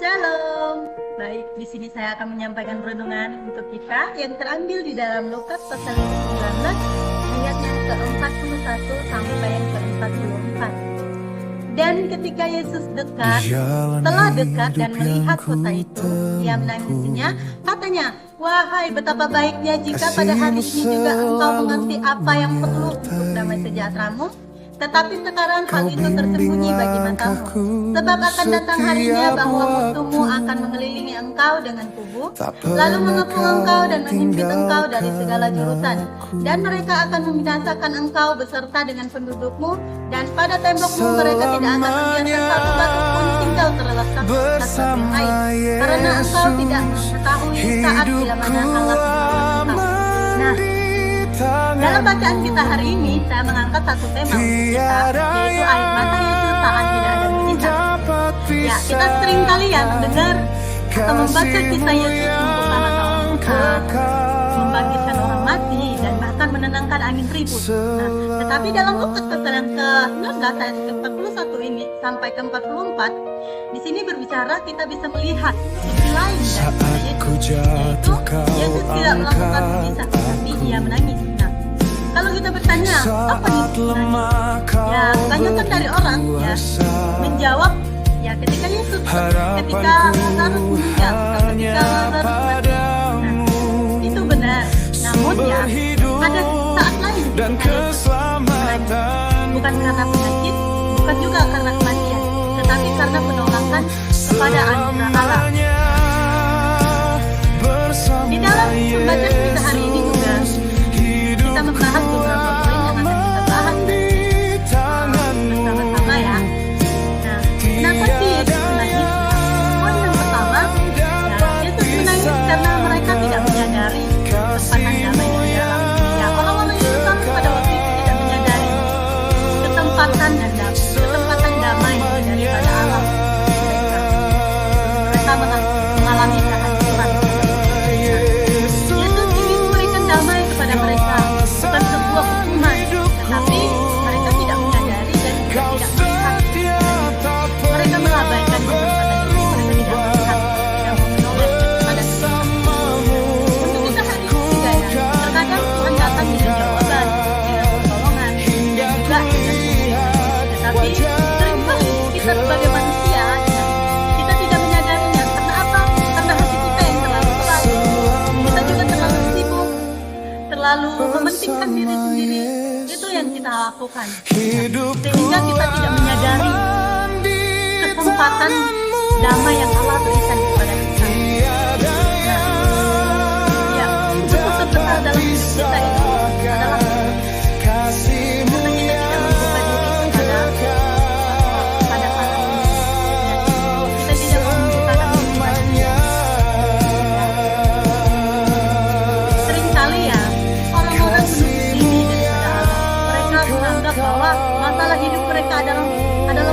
Shalom. Baik, di sini saya akan menyampaikan renungan untuk kita yang terambil di dalam Lukas pasal 19 ayat yang ke-41 sampai yang ke-44. Dan ketika Yesus telah dekat dan melihat kota itu, ia menangisinya, katanya, "Wahai betapa baiknya jika pada hari ini juga engkau mengerti apa yang perlu untuk damai sejahteramu. Tetapi sekarang hal itu tersembunyi bagi matamu. Sebab akan datang harinya bahwa musuhmu akan mengelilingi engkau dengan kubu, lalu mengepung engkau dan menghimpit engkau dari segala jurusan. Dan mereka akan membinasakan engkau beserta dengan pendudukmu, dan pada tembokmu mereka tidak akan membiarkan satu batu pun tinggal terletak atas yang lain. Karena engkau tidak mengetahui saat bila mana Allah menolong engkau." Nah, dalam bacaan kita hari ini, saya mengangkat satu tema untuk kita, yaitu air mata Yesus saat tidak ada mujizat. Ya, kita sering kali ya mendengar atau membaca kisah Yesus membuka mata orang buta, membangkitkan orang mati, dan bahkan menenangkan angin ribut. Nah, tetapi dalam Lukas pasal yang ke-19 ayat ke-41 ini sampai ke-44, di sini berbicara kita bisa melihat sisi lain dari Yesus, yaitu Yesus tidak melakukan mujizat, tapi ia menangis. Nah, kalau kita bertanya, apa itu menangis? Ya, kebanyakan dari orang ya menjawab, ya ketika Yesus, ketika Lazarus meninggal, ketika Lazarus mati. Nah, itu benar. Namun ya, ada saat lain ketika Yesus menangis, bukan karena penyakit, bukan juga karena kematian, tetapi karena penolakan kepada anugerah Allah. Di dalam pembacaan kita hari ini juga kita membahas beberapa poin yang akan kita bahas bersama-sama ya. Nah, kenapa sih Yesus menangis? Poin yang pertama, ya, Yesus menangis karena mereka tidak menyadari kesempatan damai di dalam. Ya, orang-orang Islam pada waktu itu tidak menyadari kesempatan damai daripada Allah. Mereka mengalami kehancuran. Yesus ingin memberikan damai kepada mereka, bukan sebuah hukuman, tetapi mereka tidak menyadari dan juga tidak melihat. Mereka mengabaikan kesempatan itu, mereka tidak melihat, tidak menoleh pada Tuhan. Untuk kita hari ini juga ya, terkadang Tuhan datang dengan jawaban, dengan pertolongan, dan juga dengan mujizat. Tetapi seringkali kita sebagai manusia, ya, kita tidak menyadarinya. Karena apa? Karena hati kita yang terlalu keras. Kita juga terlalu sibuk, terlalu mementingkan diri sendiri. Itu yang kita lakukan, sehingga kita tidak menyadari kesempatan damai yang Allah berikan kepada kita. Nah, ya, musuh terbesar dalam hidup kita itu adalah karena kita tidak membuka diri kepada Allah. Kita tidak membukakan diri pada Dia. Seringkali ya, orang-orang menutup diri daripada Allah. Mereka menganggap bahwa masalah hidup mereka adalah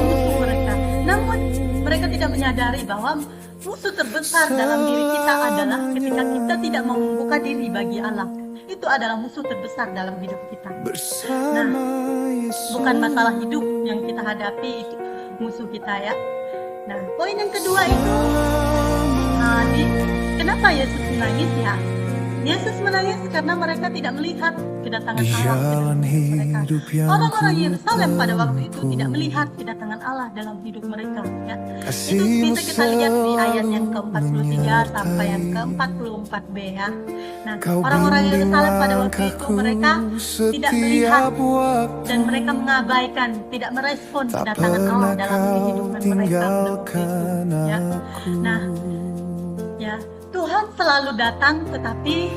musuh mereka. Namun mereka tidak menyadari bahwa musuh terbesar dalam diri kita adalah ketika kita tidak mau membuka diri bagi Allah. Itu adalah musuh terbesar dalam hidup kita. Nah, bukan masalah hidup yang kita hadapi itu musuh kita ya. Nah, poin yang kedua itu, kenapa Yesus menangis ya? Yesus menangis karena mereka tidak melihat kedatangan Allah dalam hidup mereka. Orang-orang Yerusalem pada waktu itu tidak melihat kedatangan Allah dalam hidup mereka. Ya. Itu bisa kita lihat di ayat yang ke-43 sampai yang ke-44b ya. Nah, orang-orang Yerusalem pada waktu itu mereka tidak melihat dan mereka mengabaikan, tidak merespon kedatangan Allah dalam kehidupan mereka pada waktu itu. Ya. Nah, ya. Tuhan selalu datang, tetapi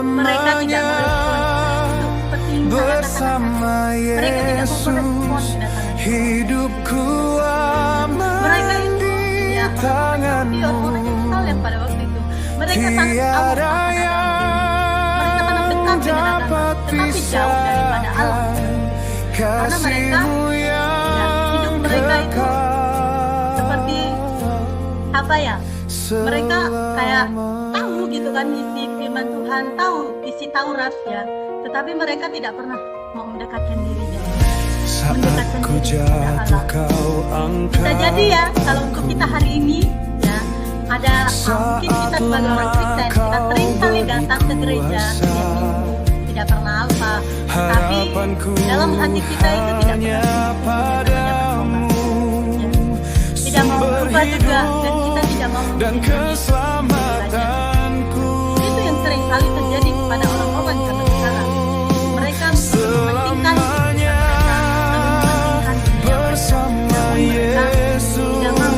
mereka tidak merespon. Itu seperti yang saya katakan tadi. Mereka tidak merespon kedatangan Tuhan. Mereka itu, ya, orang-orang Yerusalem pada waktu itu, mereka sangat tahu akan Allah. Mereka sangat dekat dengan Allah, tetapi jauh daripada Allah. Karena mereka, ya, hidup mereka itu seperti apa ya? Mereka kayak tahu gitu kan isi firman Tuhan, tahu isi Taurat ya, tetapi mereka tidak pernah mau mendekatkan diri dengan mendekatkan diri kepada Allah. Bisa jadi ya, kalau untuk kita hari ini ya, ada mungkin kita sebagai orang Kristen, kita sering kali datang ke gereja setiap minggu, tidak pernah apa, tapi dalam hati kita itu tidak pernah bertobat, ya. Tidak mau berubah juga, dan kita tidak mau itu yang sering kali terjadi kepada orang-orang zaman sekarang. Mereka mementingkan mereka, mementingkan dunia mereka, namun mereka tidak mau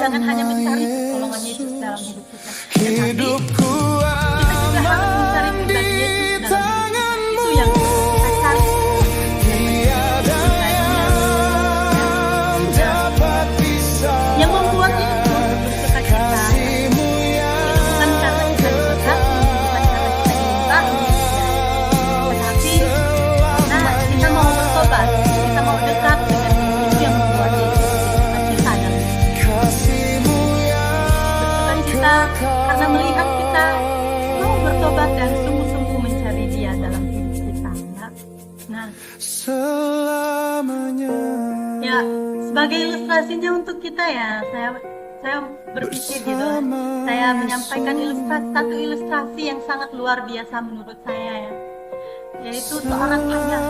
jangan hanya mencari pertolongan Yesus dalam hidup kita, tetapi kita juga harus mencari pribadi Yesus dalam hidup kita. Itu yang kita cari. Yang membuat Yesus bersuka cita itu bukan karena kita dekat, bukan karena kita diurahi, tetapi karena kita mau bertobat, kita mau dekat dengan Yesus. Itu yang membuat Yesus bersuka cita dalam karena melihat kita mau bertobat dan sungguh-sungguh mencari Dia dalam hidup kita, ya. Nah, ya, sebagai ilustrasinya untuk kita ya, saya berpikir gitu, saya menyampaikan satu ilustrasi yang sangat luar biasa menurut saya ya, yaitu seorang ayah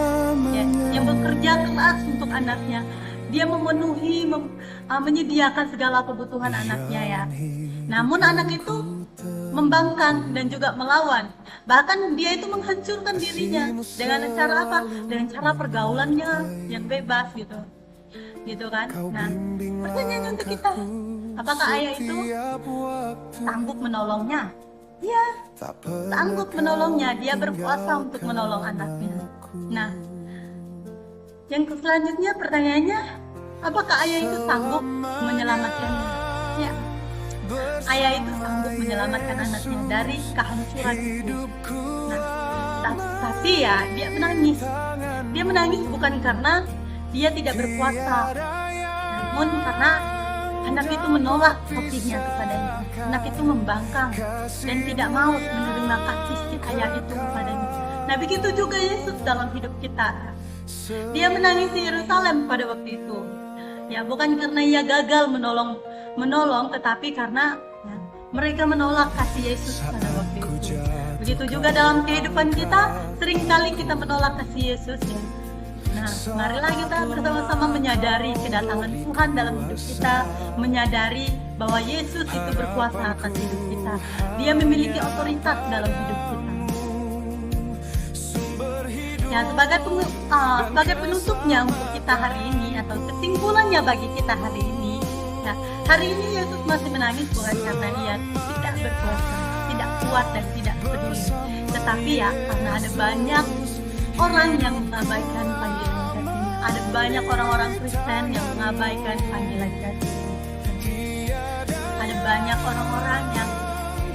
ya, yang bekerja keras untuk anaknya. Dia memenuhi, menyediakan segala kebutuhan anaknya ya. Namun anak itu membangkang dan juga melawan. Bahkan dia itu menghancurkan dirinya dengan cara apa? Dengan cara pergaulannya yang bebas gitu. Gitu kan? Nah, pertanyaannya untuk kita, apakah ayah itu sanggup menolongnya? Iya, sanggup menolongnya. Dia berkuasa untuk menolong anaknya. Nah, yang selanjutnya pertanyaannya, apakah ayah itu sanggup menyelamatkannya? Ya, ayah itu sanggup menyelamatkan anaknya dari kehancuran itu. Nah, tapi ya dia menangis. Dia menangis bukan karena dia tidak berkuasa, namun karena anak itu menolak kasihnya kepadanya. Anak itu membangkang dan tidak mau menerima kasih si ayah itu kepadanya. Nah, begitu juga Yesus dalam hidup kita. Dia menangisi Yerusalem pada waktu itu. Ya, bukan karena ia gagal menolong, tetapi karena ya, mereka menolak kasih Yesus pada waktu itu. Begitu juga dalam kehidupan kita, seringkali kita menolak kasih Yesus ya. Nah, marilah kita bersama-sama menyadari kedatangan Tuhan dalam hidup kita, menyadari bahwa Yesus itu berkuasa atas hidup kita. Dia memiliki otoritas dalam hidup kita. Ya, sebagai penutupnya untuk kita hari ini, atau kesimpulannya bagi kita hari ini, ya, hari ini Yesus masih menangis bukan karena ia tidak berkuasa, tidak kuat dan tidak peduli, tetapi ya karena ada banyak orang yang mengabaikan panggilan kasih. Ada banyak orang-orang Kristen yang mengabaikan panggilan kasih. Ada banyak orang-orang yang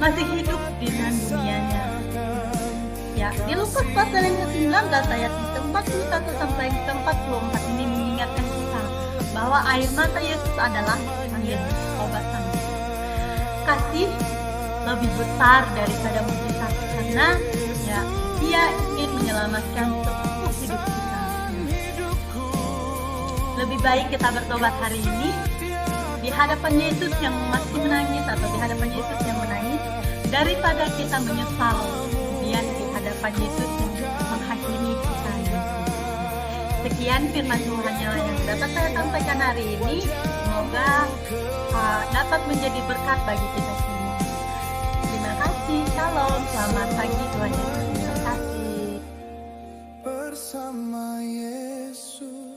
masih hidup dengan dunianya. Ya, di Lukas pasal yang ke-19 ayat 41 sampai 44 ini mengingatkan kita bahwa air mata Yesus adalah panggilan obatan. Kasih lebih besar daripada mujizat, karena ya Dia ingin menyelamatkan seluruh hidup kita. Lebih baik kita bertobat hari ini di hadapan Yesus yang masih menangis, atau di hadapan Yesus yang menangis, daripada kita menyesal kemudian di hadapan Yesus yang menghakimi kita. Sekian firman Tuhan yang dapat saya sampaikan hari ini. Semoga dapat menjadi berkat bagi kita semua. Terima kasih. Shalom. Selamat pagi. Tuhan Yesus memberkati. Bersama Yesus.